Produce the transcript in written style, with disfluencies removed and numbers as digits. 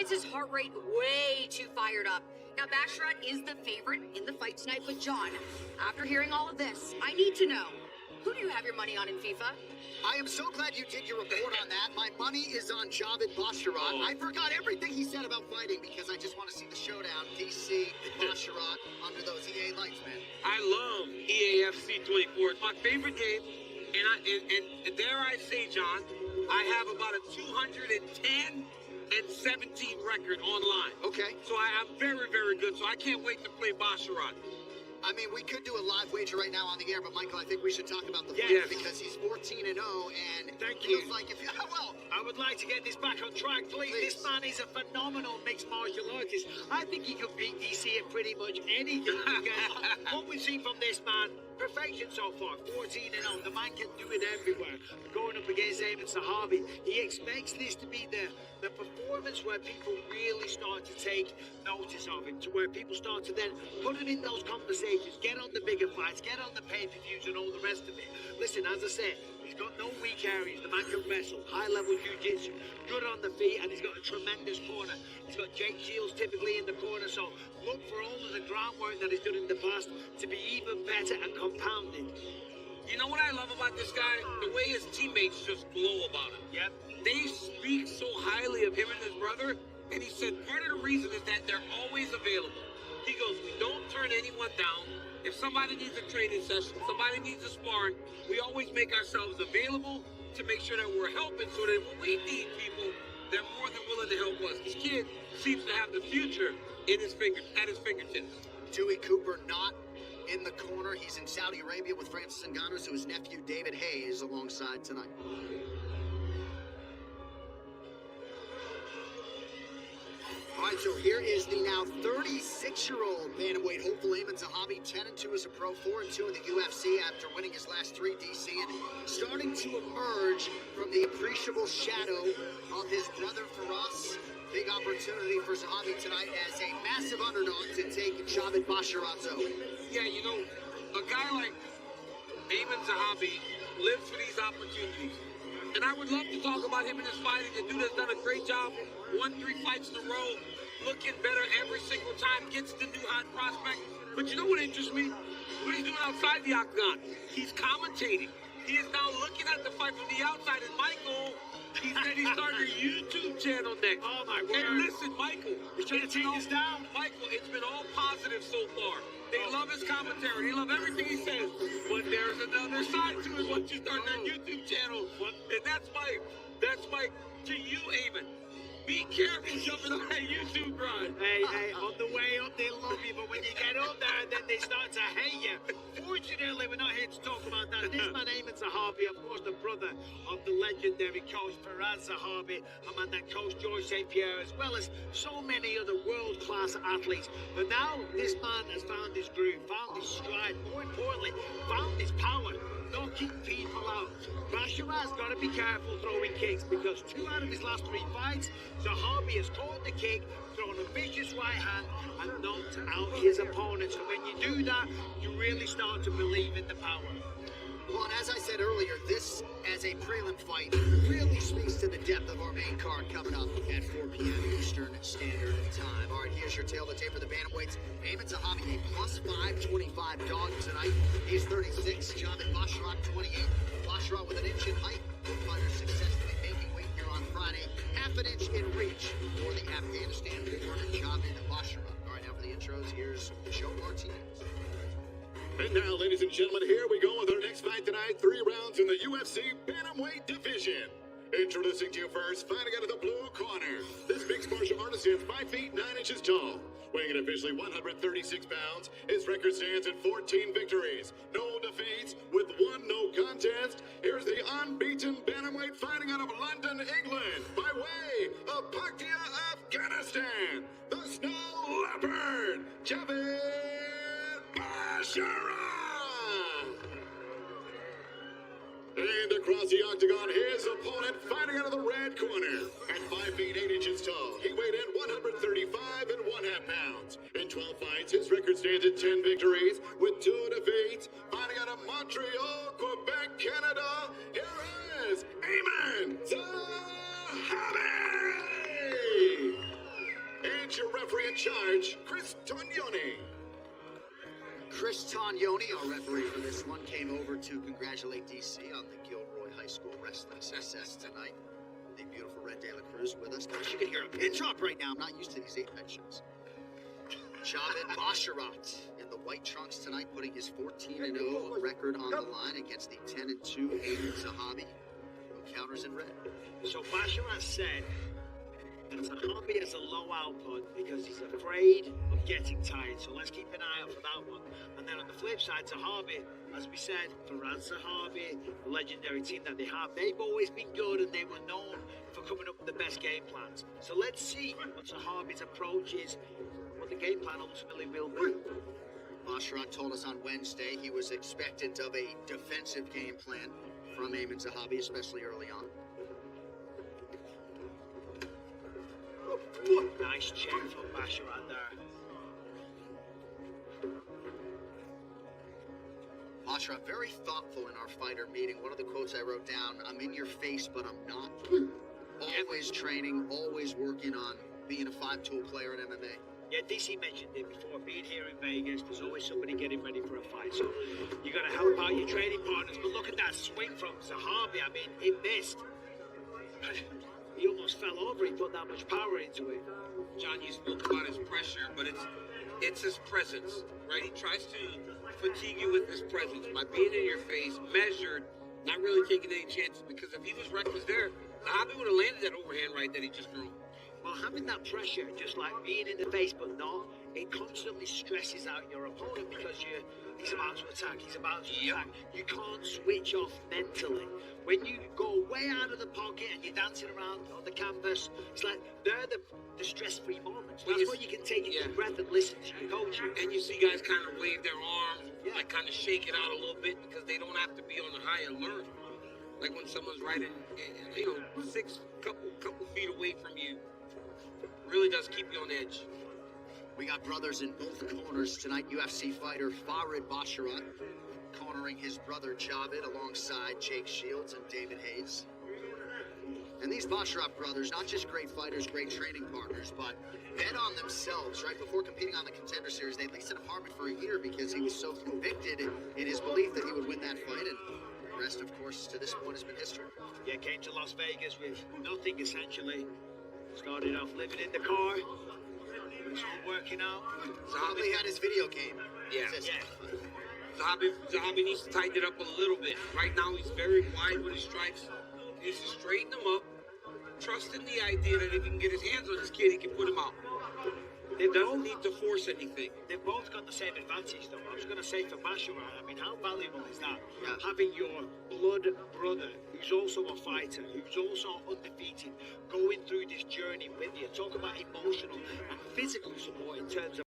gets his heart rate way too fired up. Now, Basharat is the favorite in the fight tonight, but John, after hearing all of this, I need to know, who do you have your money on in FIFA? I am so glad you did your report on that. My money is on Javid Basharat. I forgot everything he said about fighting because I just want to see the showdown. DC, Basharat, under those EA lights, man. I love EAFC 24. It's my favorite game. And dare I say, John, I have about a 210 and 17 record online. Okay. So I'm very, very good. So I can't wait to play Basharat. I mean, we could do a live wager right now on the air, but Michael, I think we should talk about the Yes. fight because he's 14-0, and Thank feels you. like if you well, I would like to get this back on track, please. This man is a phenomenal mixed martial artist. I think he could beat DC at pretty much anything. What we've seen from this man, perfection so far, 14-0. The man can do it everywhere. Going up against Aiemann Zahabi, he expects this to be the performance where people really start to take notice of him, to where people start to then put him in those conversations, get on the bigger fights, get on the pay-per-views and all the rest of it. Listen, as I said, he's got no weak areas. The man can wrestle, high-level jiu-jitsu, good on the feet, and he's got a tremendous corner. He's got Jake Shields typically in the corner, so look for all of the groundwork that he's done in the past to be even better and compounded. You know what I love about this guy? The way his teammates just glow about him. Yep. They speak so highly of him and his brother, and he said part of the reason is that they're always available. He goes, we don't turn anyone down. If somebody needs a training session, somebody needs a sparring, we always make ourselves available to make sure that we're helping so that when we need people, they're more than willing to help us. This kid seems to have the future at his fingertips. Dewey Cooper not in the corner. He's in Saudi Arabia with Francis Ngannou, so his nephew David Hayes alongside tonight. All right, so here is the now 36-year-old bantamweight hopeful Aiemann Zahabi, 10-2 as a pro, 4-2 in the UFC after winning his last 3 DC and starting to emerge from the appreciable shadow of his brother Faraz. Big opportunity for Zahabi tonight as a massive underdog to take Javid Basharat's over. Yeah, you know, a guy like Aiemann Zahabi lives for these opportunities. And I would love to talk about him in his fighting. The dude has done a great job. Won 3 fights in a row. Looking better every single time. Gets the new hot prospect. But you know what interests me? What he's doing outside the octagon. He's commentating. He is now looking at the fight from the outside. And Michael, he said he's starting a YouTube channel next. Oh, my word. And listen, Michael. He's trying to take us down. Michael, it's been all positive so far. They love his commentary. They love everything he says. But there's another side to it once you start that YouTube channel. And that's my to you, Aiemann. Be careful jumping on that YouTube grind. Hey, on the way up they love you, but when you get up there, then they start to hate you. Fortunately, we're not here to talk about that. This man, Aiemann Zahabi, of course, the brother of the legendary coach Faraz Zahabi, a man that coached George St. Pierre, as well as so many other world-class athletes. But now, this man has found his groove, found his stride, more importantly, found his power, knocking people out. Basharat's got to be careful throwing kicks because 2 out of his last 3 fights, Zahabi has caught the kick, thrown a vicious right hand, and knocked out his opponent. So when you do that, you really start to believe in the power. Well, and as I said earlier, this, as a prelim fight, really speaks to the depth of our main card coming up at 4 p.m. Eastern Standard Time. All right, here's your tail of the tape for the bantamweights. Aiemann Zahabi, a plus 525 dog tonight. He's 36. Javid Basharat, 28. Basharat with an inch in height. Both fighters successfully making weight here on Friday. Half an inch in reach for the Afghanistan-born Javid Basharat. All right, now for the intros, here's Joe Martinez. And now, ladies and gentlemen, here we go with our next fight tonight. 3 rounds in the UFC Bantamweight division. Introducing to you first, fighting out of the blue corner. This mixed martial artist stands 5 feet 9 inches tall. Weighing in officially 136 pounds, his record stands at 14 victories, no defeats, with 1 no contest. Here's the unbeaten bantamweight fighting out of London, England, by way of Paktia, Afghanistan, the Snow Leopard, Javid Basharat! And across the octagon, his opponent fighting out of the red corner. At 5 feet 8 inches tall, he weighed in 135 and 1/2 pounds. In 12 fights, his record stands at 10 victories with 2 defeats. Fighting out of Montreal, Quebec, Canada, here is Aiemann Zahabi! in charge, Chris Tognoni. Chris Tognoni, our referee for this one, came over to congratulate DC on the Gilroy High School wrestling success tonight. The beautiful Red De La Cruz with us. Gosh, you can hear a pin drop right now. I'm not used to these 8-night shows. Javid Basharat in the white trunks tonight, putting his 14-0 record on the line against the 10-2 Aiemann Zahabi, who counters in red. So Basharat said that Zahabi has a low output because he's afraid of getting tired. So let's keep an eye out for that one. And then on the flip side, Zahabi, as we said, Faraz Zahabi, the legendary team that they have, they've always been good and they were known for coming up with the best game plans. So let's see what Zahabi's approach is, what the game plan ultimately will be. Basharat told us on Wednesday he was expectant of a defensive game plan from Aiemann Zahabi, especially early on. Nice check from Basharat there. Basharat, very thoughtful in our fighter meeting. One of the quotes I wrote down, I'm in your face, but I'm not. Always training, always working on being a 5-tool player in MMA. Yeah, DC mentioned it before. Being here in Vegas, there's always somebody getting ready for a fight. So you got to help out your training partners. But look at that swing from Zahabi. I mean, he missed. He almost fell over. He put that much power into it. John, you spoke about his pressure, but it's his presence, right? He tries to fatigue you with his presence by being in your face, measured, not really taking any chances. Because if he was reckless there, Zahabi would have landed that overhand right that he just threw. Well, having that pressure, just like being in the face but not, it constantly stresses out your opponent because he's about to attack, attack. You can't switch off mentally. When you go way out of the pocket and you're dancing around on the canvas, it's like they're the stress-free moments. That's where you can take a deep breath and listen to your coach. And you see guys kind of wave their arms, like kind of shake it out a little bit because they don't have to be on the high alert. Like when someone's right in, couple feet away from you. Really does keep you on edge. We got brothers in both corners tonight. UFC fighter Farid Basharat cornering his brother Javid alongside Jake Shields and David Hayes. And these Basharat brothers, not just great fighters, great training partners, but bet on themselves. Right before competing on the Contender Series, they leased an apartment for a year because he was so convicted in his belief that he would win that fight. And the rest, of course, to this point has been history. Yeah, came to Las Vegas with nothing, essentially. Started off living in the car. Was working out. Zahabi had his video game. Yeah. Zahabi needs to tighten it up a little bit. Right now, he's very wide with his strikes. He needs to straighten them up. Trust in the idea that if he can get his hands on this kid, he can put him out. They don't need to force anything. They've both got the same advantage, though. I was going to say for Basharat, I mean, how valuable is that? Yeah. Having your blood brother, who's also a fighter, who's also undefeated, going through this journey with you. Talk about emotional and physical support in terms of